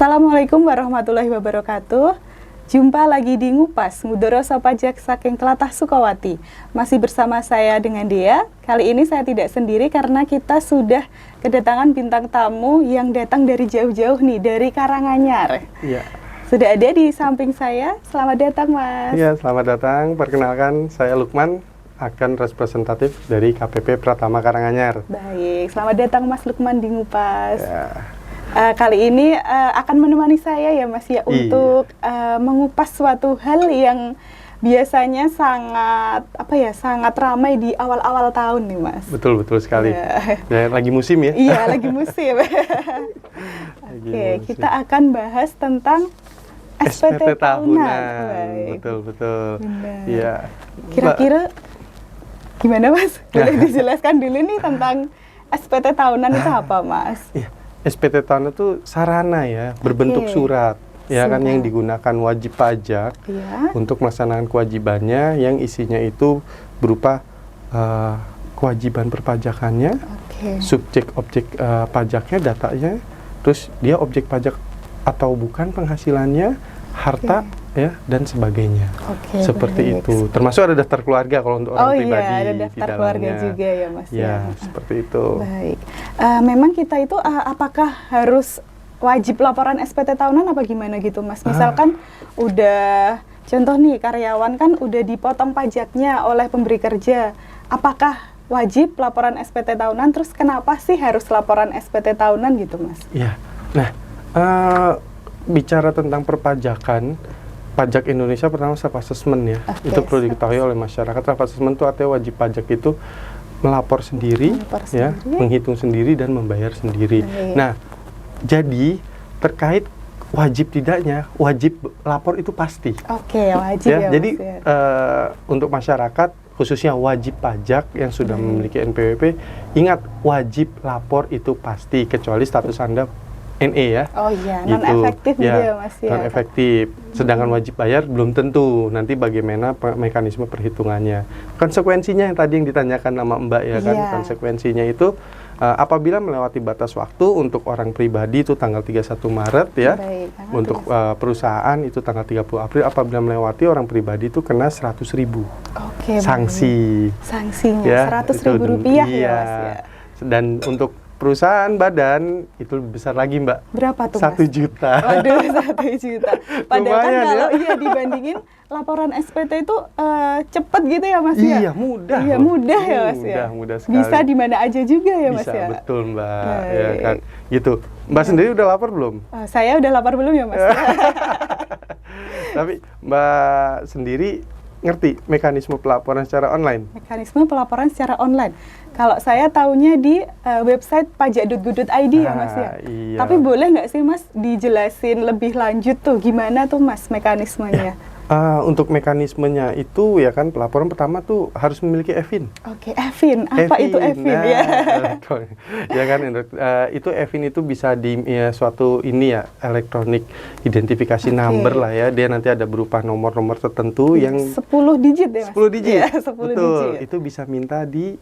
Assalamualaikum warahmatullahi wabarakatuh. Jumpa lagi di Ngupas, Ngudoroso Pajak saking Tlatah Sukawati. Masih bersama saya dengan Dea. Kali ini saya tidak sendiri karena kita sudah kedatangan bintang tamu yang datang dari jauh-jauh nih, dari Karanganyar. Iya. Sudah ada di samping saya. Selamat datang, Mas. Iya, selamat datang. Perkenalkan, saya Lukman, akan representatif dari KPP Pratama Karanganyar. Baik, selamat datang Mas Lukman di Ngupas. Ya. Kali ini akan menemani saya ya Mas ya, untuk mengupas suatu hal yang biasanya sangat ramai di awal-awal tahun nih Mas. Betul sekali. Ya, lagi musim ya? Iya, lagi musim. Oke, kita akan bahas tentang SPT tahunan. Betul. Iya. Kira-kira gimana Mas? Boleh dijelaskan dulu nih tentang SPT tahunan itu apa Mas? Iya. SPT tahunan itu sarana ya, berbentuk surat. Ya kan, yang digunakan wajib pajak untuk melaksanakan kewajibannya, yang isinya itu berupa kewajiban perpajakannya, subjek objek pajaknya, datanya, terus dia objek pajak atau bukan penghasilannya, harta ya, dan sebagainya. Seperti itu. Termasuk ada daftar keluarga kalau untuk orang pribadi. Oh iya, ada daftar keluarga juga ya Mas. Ya, seperti itu. Baik. Memang kita itu apakah harus wajib laporan SPT tahunan apa gimana gitu Mas? Misalkan udah, contoh nih, karyawan kan udah dipotong pajaknya oleh pemberi kerja. Apakah wajib laporan SPT tahunan? Terus kenapa sih harus laporan SPT tahunan gitu Mas? Iya. Nah, bicara tentang perpajakan, pajak Indonesia pertama self assessment ya. Itu perlu diketahui oleh masyarakat. Self assessment itu artinya wajib pajak itu melapor sendiri, ya, menghitung sendiri dan membayar sendiri. Nah, jadi terkait wajib tidaknya, wajib lapor itu pasti. Wajib ya. Jadi untuk masyarakat khususnya wajib pajak yang sudah memiliki NPWP, ingat wajib lapor itu pasti, kecuali status Anda NE ya. Oh iya, non-efektif gitu ya Mas ya. Non-efektif. Sedangkan wajib bayar belum tentu. Nanti bagaimana mekanisme perhitungannya. Konsekuensinya yang tadi yang ditanyakan sama Mbak ya kan. Konsekuensinya itu apabila melewati batas waktu untuk orang pribadi itu tanggal 31 Maret ya. Untuk perusahaan itu tanggal 30 April. Apabila melewati orang pribadi itu kena 100.000 sanksi. Sanksinya ya, 100.000 rupiah ya Mas ya. Dan untuk perusahaan badan itu lebih besar lagi Mbak. Berapa tuh 1 juta. Waduh, 1 juta. Padahal kan kalau ya? dibandingin laporan SPT itu cepet gitu ya Mas ya? Iya, mudah. Iya, mudah ya Mas ya? Mudah sekali. Bisa di mana aja juga ya Mas ya? Bisa, betul Mbak. Ya kan, gitu. Mbak sendiri udah lapor belum? Saya udah lapor belum ya Mas? Tapi Mbak sendiri ngerti mekanisme pelaporan secara online? Mekanisme pelaporan secara online. Kalau saya tahunya di website pajak.go.id ya Mas ya. Iya. Tapi boleh nggak sih Mas dijelasin lebih lanjut tuh gimana tuh Mas mekanismenya? Untuk mekanismenya itu ya kan, pelaporan pertama tuh harus memiliki EVIN. EVIN. Apa itu EVIN? Ya kan, itu EVIN itu bisa di suatu ini ya, electronic identification number lah ya. Dia nanti ada berupa nomor-nomor tertentu yang 10 digit ya Mas? 10 digit. Ya, 10 betul. digit. Itu bisa minta di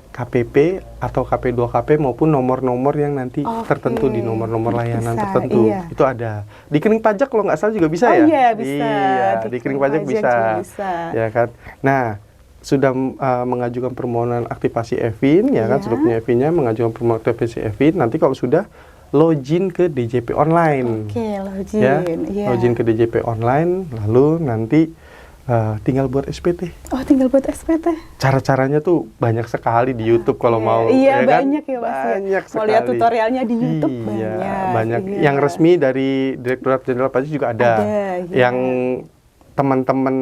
KPP atau KP2KP maupun nomor-nomor yang nanti tertentu di nomor-nomor layanan tertentu. Itu ada. Di rekening pajak kalau nggak salah juga bisa ya? Iya, bisa. Iya, di rekening pajak bisa. Ya kan. Nah, sudah mengajukan permohonan aktivasi EVIN ya kan, sudah punya EVIN-nya, mengajukan permohonan aktivasi EVIN. Nanti kalau sudah login ke DJP online. Login. Ya, login ke DJP online, lalu nanti tinggal buat SPT. Tinggal buat SPT. Cara-caranya tuh banyak sekali di YouTube kalau mau. Iya, ya banyak kan? ya Mas. Banyak sekali. Mau lihat tutorialnya di YouTube banyak. Yang resmi dari Direktorat Jenderal Pajak juga ada. Yang teman-teman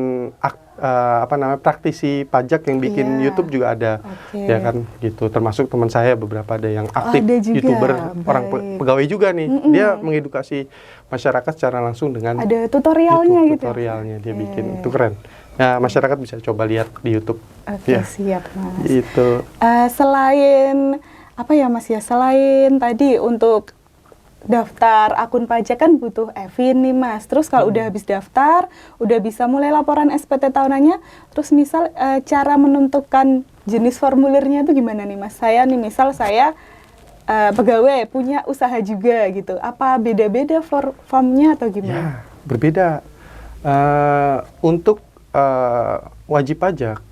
praktisi pajak yang bikin YouTube juga ada. Ya kan gitu. Termasuk teman saya beberapa ada yang aktif YouTuber, orang pegawai juga nih. Dia mengedukasi masyarakat secara langsung dengan ada tutorialnya gitu. Tutorialnya dia bikin. Itu keren. Nah, masyarakat bisa coba lihat di YouTube. Siap Mas. Itu. Selain apa ya Mas ya? Selain tadi untuk daftar akun pajak kan butuh EVIN nih Mas. Terus kalau udah habis daftar, udah bisa mulai laporan SPT tahunannya. Terus misal cara menentukan jenis formulirnya itu gimana nih Mas? Saya nih misal saya pegawai punya usaha juga gitu, apa beda-beda formnya atau gimana? Ya, berbeda. Untuk wajib pajak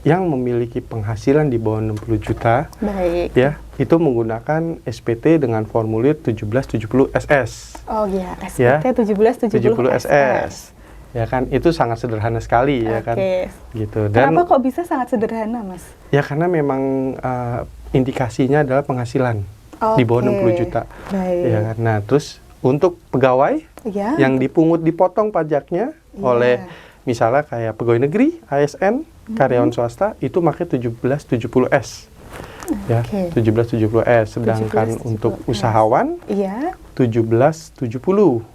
yang memiliki penghasilan di bawah 60 juta, baik, ya, itu menggunakan SPT dengan formulir 1770 SS. Oh iya, SPT 1770 SS. Ya kan, itu sangat sederhana sekali ya kan, gitu. Dan kenapa kok bisa sangat sederhana, Mas? Ya karena memang indikasinya adalah penghasilan di bawah 60 juta. Baik. Ya kan? Nah, terus untuk pegawai yang dipungut dipotong pajaknya oleh misalnya kayak pegawai negeri, ASN, karyawan swasta itu pakai 1770S. Ya, 1770S. Sedangkan 1770S. Untuk usahawan 1770.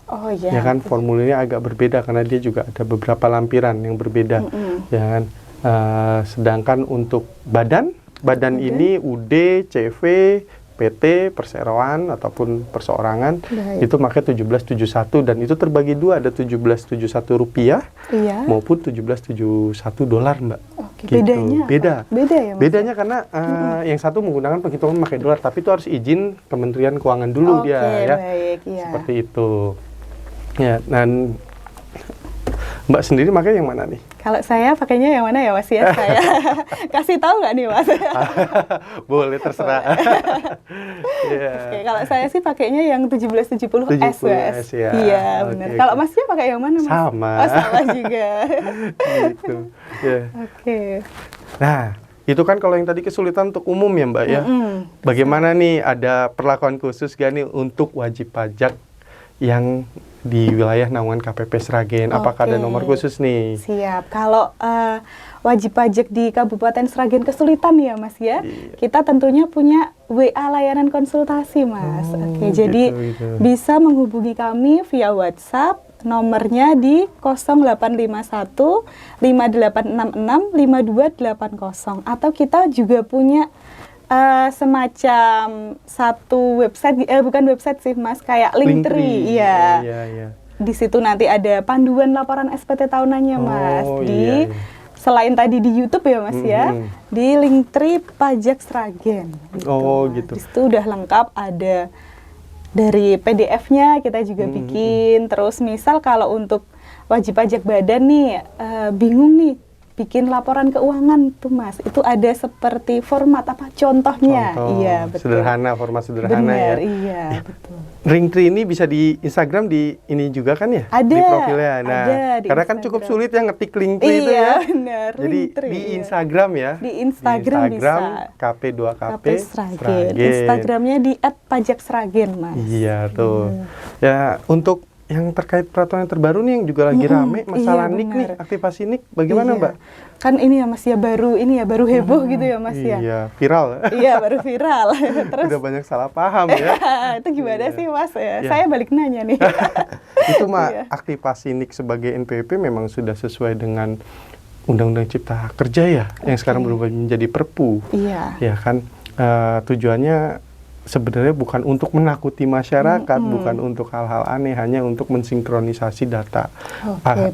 Oh iya. Ya kan, formulirnya agak berbeda karena dia juga ada beberapa lampiran yang berbeda. Ya kan. Sedangkan untuk badan ini UD, CV, PT, perseroan ataupun perseorangan itu pakai 1771 dan itu terbagi dua, ada 1771 rupiah maupun 1771 dolar, Mbak. Gitu. Bedanya beda. Beda ya, Mas? Bedanya karena yang satu menggunakan penghitungan pakai dolar, tapi itu harus izin Kementerian Keuangan dulu dia ya. Baik, seperti itu. Ya, dan Mbak sendiri pakai yang mana nih? Kalau saya pakainya yang mana ya, Mas ya? Saya kasih tahu nggak nih, Mas? Boleh, terserah. Oke, kalau saya sih pakainya yang 1770S, Mas. Ya. Iya, benar. Kalau Masnya pakai yang mana, Mas? Sama. Oh, sama juga. Gitu. Ya. Oke. Nah, itu kan kalau yang tadi kesulitan untuk umum ya, Mbak ya. Bagaimana nih, ada perlakuan khusus gak nih untuk wajib pajak yang di wilayah naungan KPP Sragen? Apakah ada nomor khusus nih? Siap. Kalau wajib pajak di Kabupaten Sragen kesulitan ya, Mas ya, kita tentunya punya WA layanan konsultasi, Mas. Jadi bisa menghubungi kami via WhatsApp, nomornya di 0851 5866 5280, atau kita juga punya semacam satu website, bukan website sih, Mas, kayak Linktree. Iya. Di situ nanti ada panduan laporan SPT tahunannya, Mas. Selain tadi di YouTube ya, Mas ya, di Linktree Pajak Sragen. Gitu. Gitu. Di situ udah lengkap, ada dari PDF-nya kita juga bikin. Terus misal kalau untuk wajib pajak badan nih, bingung nih bikin laporan keuangan tuh, Mas, itu ada seperti format apa contohnya? Iya, betul. Sederhana, format sederhana. Benar, ya. Iya, betul. Linktree ini bisa di Instagram, di ini juga kan ya? Ada. Di profilnya. Nah, ada di karena kan cukup sulit ya ngetik Linktree itu ya. Iya, benar. Jadi Linktree, di Instagram ya. Di Instagram bisa. KP2KP Sragen. Instagramnya di @pajaksragen, Mas. Iya tuh. Ya, untuk yang terkait peraturan yang terbaru nih yang juga lagi rame, masalah NIK nih, aktivasi NIK, bagaimana Mbak? Kan ini ya, Mas ya, baru heboh gitu ya, Mas ya. Iya, viral. Iya, baru viral. Terus udah banyak salah paham ya. Itu gimana sih, Mas? Saya balik nanya nih. Itu mah aktivasi NIK sebagai NPWP memang sudah sesuai dengan Undang-Undang Cipta Kerja ya, yang sekarang berubah menjadi Perpu. Iya. Ya kan, tujuannya sebenarnya bukan untuk menakuti masyarakat, bukan untuk hal-hal aneh, hanya untuk mensinkronisasi data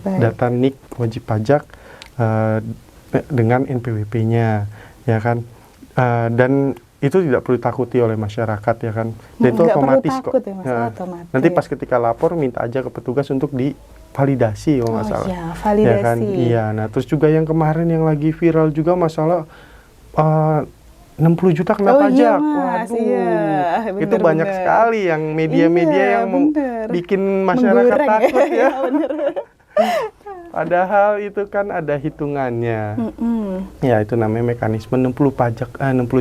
data NIK wajib pajak dengan NPWP-nya, ya kan, dan itu tidak perlu takuti oleh masyarakat, ya kan, dan itu otomatis kok. Otomatis. Nanti pas ketika lapor minta aja ke petugas untuk divalidasi kalau nggak salah. Iya, validasi. Ya kan, iya. Nah, terus juga yang kemarin yang lagi viral juga masalah 60 juta kena pajak. Waduh, itu banyak sekali yang media-media yang bikin masyarakat takut ya. Padahal itu kan ada hitungannya. Ya, itu namanya mekanisme 60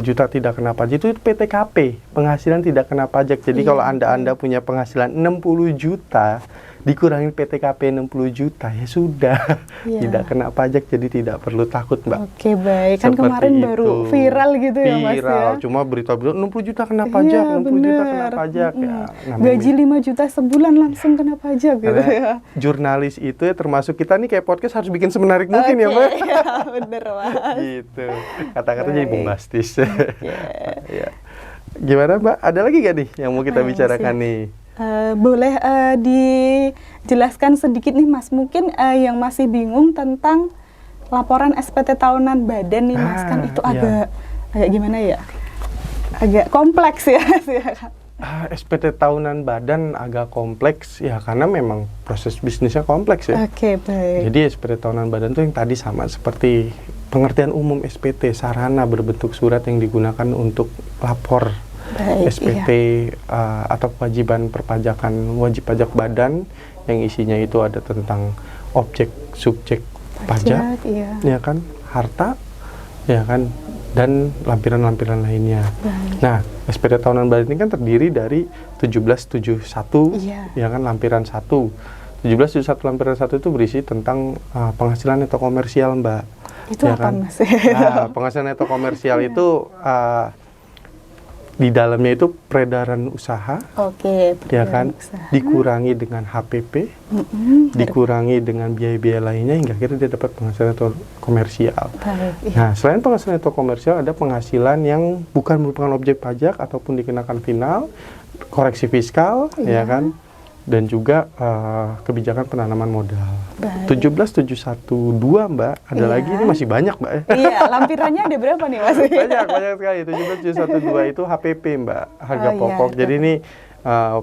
juta tidak kena pajak. Itu PTKP, penghasilan tidak kena pajak. Jadi kalau Anda punya penghasilan 60 juta, dikurangin PTKP 60 juta, ya sudah, tidak kena pajak, jadi tidak perlu takut, Mbak. Oke, baik. Kan seperti kemarin itu. baru viral gitu ya, Mas ya. Viral, cuma berita-berita 60 juta kena pajak, 60 juta kena pajak. Ya, gaji 5 juta sebulan langsung kena pajak gitu ya. Jurnalis itu ya, termasuk kita nih kayak podcast harus bikin semenarik mungkin ya, Mbak. Ya, bener, Mas. Gitu. Kata-kata jadi bombastis. Ya. Gimana, Mbak? Ada lagi gak nih yang mau kita bicarakan nih? Boleh dijelaskan sedikit nih, Mas, mungkin yang masih bingung tentang laporan SPT tahunan badan nih, Mas, kan itu agak gimana ya? Agak kompleks ya, Mas ya. SPT tahunan badan agak kompleks ya karena memang proses bisnisnya kompleks ya. Oke, baik. Jadi SPT tahunan badan tuh yang tadi sama seperti pengertian umum SPT, sarana berbentuk surat yang digunakan untuk lapor. Baik, SPT atau kewajiban perpajakan wajib pajak badan yang isinya itu ada tentang objek, subjek pajak, ya kan, harta, ya kan, dan lampiran-lampiran lainnya. Baik. Nah, SPT tahunan badan ini kan terdiri dari 1771, ya kan, lampiran 1. 1771 lampiran 1 itu berisi tentang penghasilan neto komersial, Mbak. Itu ya apa, kan? Mas? Nah, penghasilan neto komersial itu di dalamnya itu peredaran usaha, ya kan, dikurangi dengan HPP, dikurangi dengan biaya-biaya lainnya hingga akhirnya dia dapat penghasilan neto komersial. Nah, selain penghasilan neto komersial ada penghasilan yang bukan merupakan objek pajak ataupun dikenakan final, koreksi fiskal, ya kan, dan juga kebijakan penanaman modal. 17712, Mbak. Ada lagi, ini masih banyak, Mbak. Iya, lampirannya ada berapa nih, Mas? Banyak sekali. 17712 itu HPP, Mbak, harga pokok. Jadi ini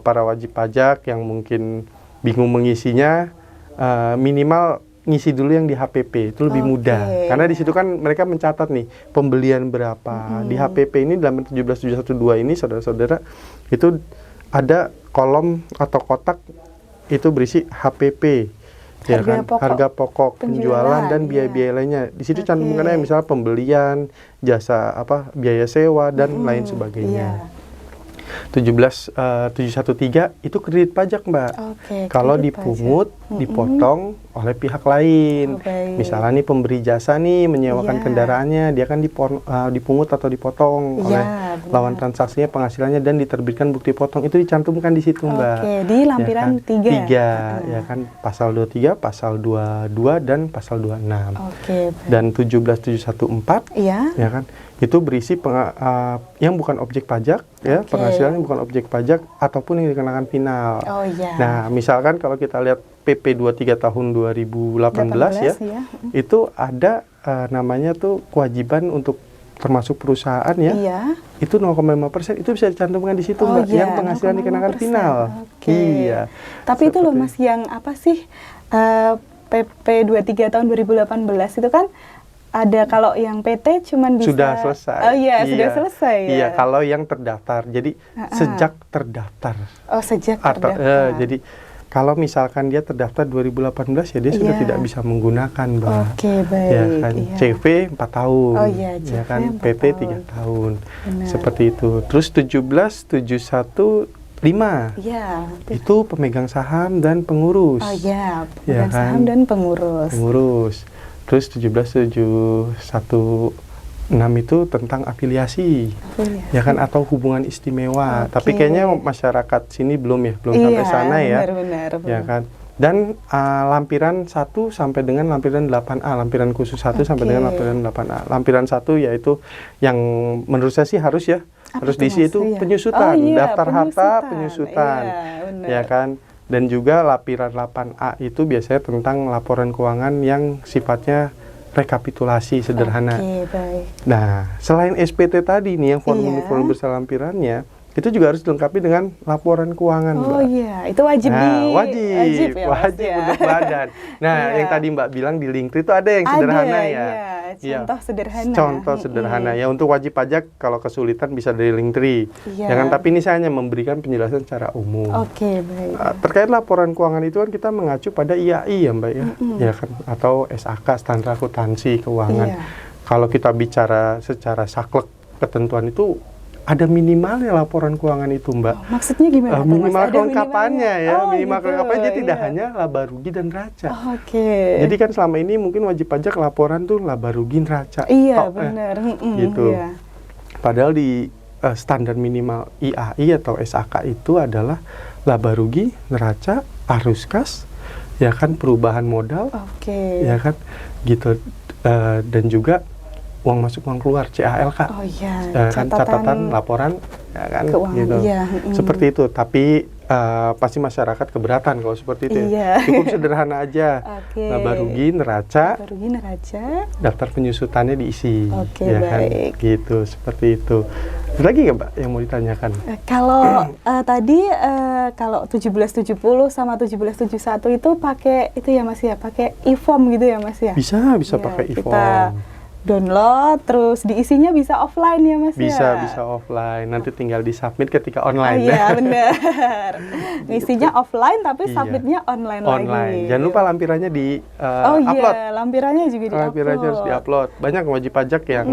para wajib pajak yang mungkin bingung mengisinya, minimal ngisi dulu yang di HPP, itu lebih mudah. Karena di situ kan mereka mencatat nih pembelian berapa. Di HPP ini dalam 17712 ini saudara-saudara itu ada kolom atau kotak itu berisi HPP, ya kan, harga pokok penjualan dan biaya-biaya lainnya. Di situ cantumkannya misalnya pembelian, jasa biaya sewa dan lain sebagainya. 17713 itu kredit pajak, Mbak. Kalau dipungut, dipotong oleh pihak lain. Misalnya nih pemberi jasa nih menyewakan kendaraannya, dia kan dipungut atau dipotong oleh lawan transaksinya penghasilannya dan diterbitkan bukti potong. Itu dicantumkan di situ, Mbak. Di lampiran 3. Ya kan, pasal 23, pasal 22 dan pasal 26. Dan 17714, ya kan, itu berisi yang bukan objek pajak, ya, penghasilan yang bukan objek pajak ataupun yang dikenakan final. Nah, misalkan kalau kita lihat PP 23 tahun 2018 ya, itu ada namanya tuh kewajiban untuk termasuk perusahaan ya, itu 0,5% itu bisa dicantumkan di situ, Mbak, yang penghasilan dikenakan final. Iya. Tapi itu loh, Mas, yang apa sih PP 23 tahun 2018 itu kan ada, kalau yang PT cuman bisa sudah selesai. Sudah selesai ya. Iya, kalau yang terdaftar. Jadi sejak terdaftar. Sejak terdaftar. Jadi kalau misalkan dia terdaftar 2018 ya dia sudah tidak bisa menggunakan, Mbak. Baik. Ya kan, CV 4 tahun. Ya kan, PT 3 tahun. Benar. Seperti itu. Terus 17715. Itu pemegang saham dan pengurus. Pemegang saham dan pengurus. Terus 17716 itu tentang afiliasi, ya kan, atau hubungan istimewa. Tapi kayaknya masyarakat sini belum sampai sana ya. Benar. Ya kan. Dan lampiran 1 sampai dengan lampiran 8A, lampiran khusus 1 sampai dengan lampiran 8A. Lampiran 1 yaitu yang menurut saya sih harus diisi itu penyusutan, daftar harta, penyusutan. Ya kan. Dan juga lampiran 8A itu biasanya tentang laporan keuangan yang sifatnya rekapitulasi sederhana. Nah, selain SPT tadi nih yang formulir besar lampirannya, itu juga harus dilengkapi dengan laporan keuangan, Mbak. Itu wajib wajib untuk badan. Nah, yang tadi Mbak bilang di Linktree itu ada yang sederhana ya. Contoh sederhana. Contoh sederhana ya, untuk wajib pajak kalau kesulitan bisa dari Linktree. Ya kan, tapi ini saya hanya memberikan penjelasan secara umum. Baik. Terkait laporan keuangan itu kan kita mengacu pada IAI ya, Mbak ya. Ya kan, atau SAK, standar akuntansi keuangan. Kalau kita bicara secara saklek ketentuan itu ada minimalnya laporan keuangan itu, Mbak. Maksudnya gimana? Minimal kelengkapannya ya, minimal kelengkapannya jadi tidak hanya laba rugi dan neraca. Jadi kan selama ini mungkin wajib pajak laporan tuh laba rugi neraca. Benar. Gitu. Padahal di standar minimal IAI atau SAK itu adalah laba rugi neraca, arus kas, ya kan, perubahan modal, ya kan, gitu, dan juga uang masuk uang keluar, CALK, kan, catatan laporan, ya kan, gitu. Seperti itu. Tapi pasti masyarakat keberatan kalau seperti itu. Iya. Cukup sederhana aja. Laba rugi, neraca, daftar penyusutannya diisi. Oke, ya baik. Kan? Gitu, seperti itu. Ada lagi nggak Mbak yang mau ditanyakan? Kalau tadi kalau 1770 sama 1771 itu pakai itu ya Mas ya, pakai e-form gitu ya Mas ya? Bisa Ya, pakai e-form. kita download, terus diisinya bisa offline ya Mas ya? Bisa offline, nanti tinggal di-submit ketika online. Iya benar. Ngisinya offline tapi submitnya online lagi. Jangan lupa lampirannya di upload. Iya, lampirannya juga di-upload. Lampirannya harus di-upload. Banyak wajib pajak yang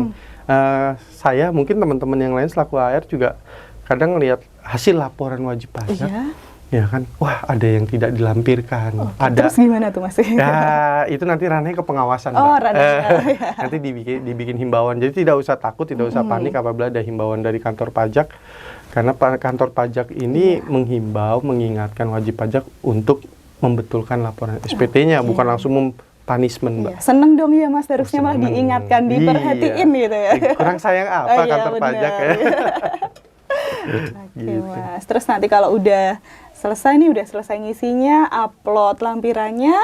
saya, mungkin teman-teman yang lain selaku AR juga kadang lihat hasil laporan wajib pajak. Iya. Ya kan, wah ada yang tidak dilampirkan. Ada. Terus gimana tuh Mas? Ya, itu nanti ranahnya ke pengawasan, Mbak. Nanti dibikin himbauan. Jadi tidak usah takut, tidak usah panik apabila ada himbauan dari kantor pajak. Karena kantor pajak ini menghimbau, mengingatkan wajib pajak untuk membetulkan laporan SPT-nya, bukan langsung punishment, Mbak. Seneng dong ya Mas, harusnya malah diingatkan, diperhatiin gitu ya. Kurang sayang apa kantor pajak ya. Oke Mas, terus nanti kalau udah selesai nih, udah selesai ngisinya, upload lampirannya,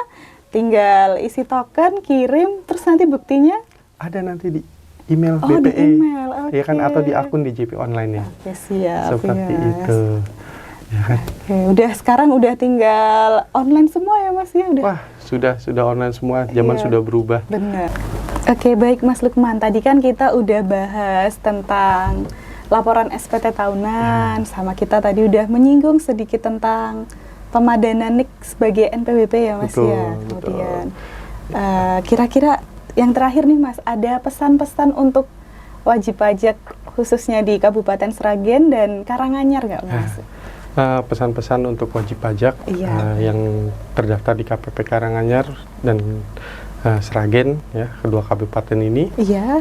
tinggal isi token, kirim, terus nanti buktinya? Ada nanti di email Di BPE. email, oke. Ya kan, atau di akun di JP Online ya. Oke, siap. Seperti ya, itu. Ya kan? Oke, udah sekarang udah tinggal online semua ya Mas ya? Udah. Wah, sudah online semua, zaman sudah berubah. Benar. Oke, baik Mas Lukman, tadi kan kita udah bahas tentang laporan SPT tahunan, sama kita tadi udah menyinggung sedikit tentang pemadanan NIK sebagai NPWP ya Mas ya. Kemudian kira-kira yang terakhir nih Mas, ada pesan-pesan untuk wajib pajak khususnya di Kabupaten Sragen dan Karanganyar nggak Mas? Pesan-pesan untuk wajib pajak yang terdaftar di KPP Karanganyar dan Sragen ya, kedua kabupaten ini. Iya.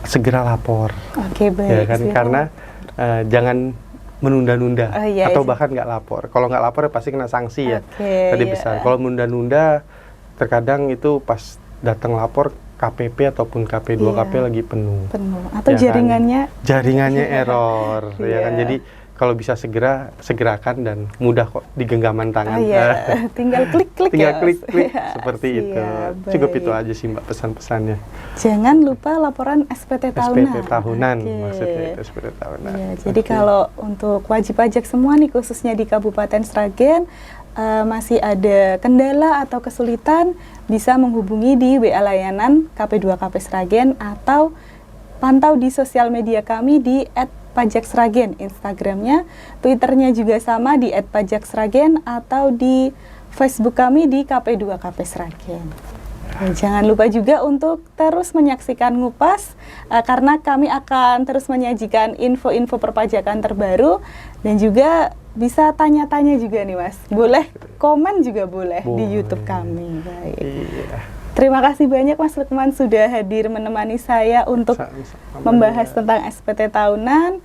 Segera lapor. Oke, baik. Ya kan, karena jangan menunda-nunda atau bahkan nggak lapor. Kalau nggak lapor ya pasti kena sanksi ya. Tadi besar. Kalau menunda-nunda, terkadang itu pas datang lapor KPP ataupun KP2KP lagi penuh. Atau ya jaringannya? Kan? Jaringannya error, ya kan. Jadi kalau bisa segerakan dan mudah kok di genggaman tangan. Tinggal klik-klik tinggal klik-klik seperti itu. Cukup itu aja sih Mbak pesan-pesannya. Jangan lupa laporan SPT tahunan. SPT tahunan maksudnya itu, SPT tahunan. Jadi kalau untuk wajib pajak semua nih khususnya di Kabupaten Sragen masih ada kendala atau kesulitan, bisa menghubungi di WA layanan KP2KP Sragen atau pantau di sosial media kami di @pajaksragen, Instagramnya, Twitternya juga sama di @pajaksragen atau di Facebook kami di KP2KP Sragen. Jangan lupa juga untuk terus menyaksikan Ngupas karena kami akan terus menyajikan info-info perpajakan terbaru dan juga bisa tanya-tanya juga nih Mas. Boleh komen juga boleh di YouTube kami. Baik. Terima kasih banyak Mas Lukman sudah hadir menemani saya untuk membahas tentang SPT tahunan.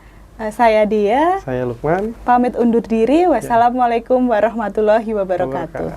Saya Dia. Saya Lukman. Pamit undur diri. Wassalamualaikum warahmatullahi wabarakatuh.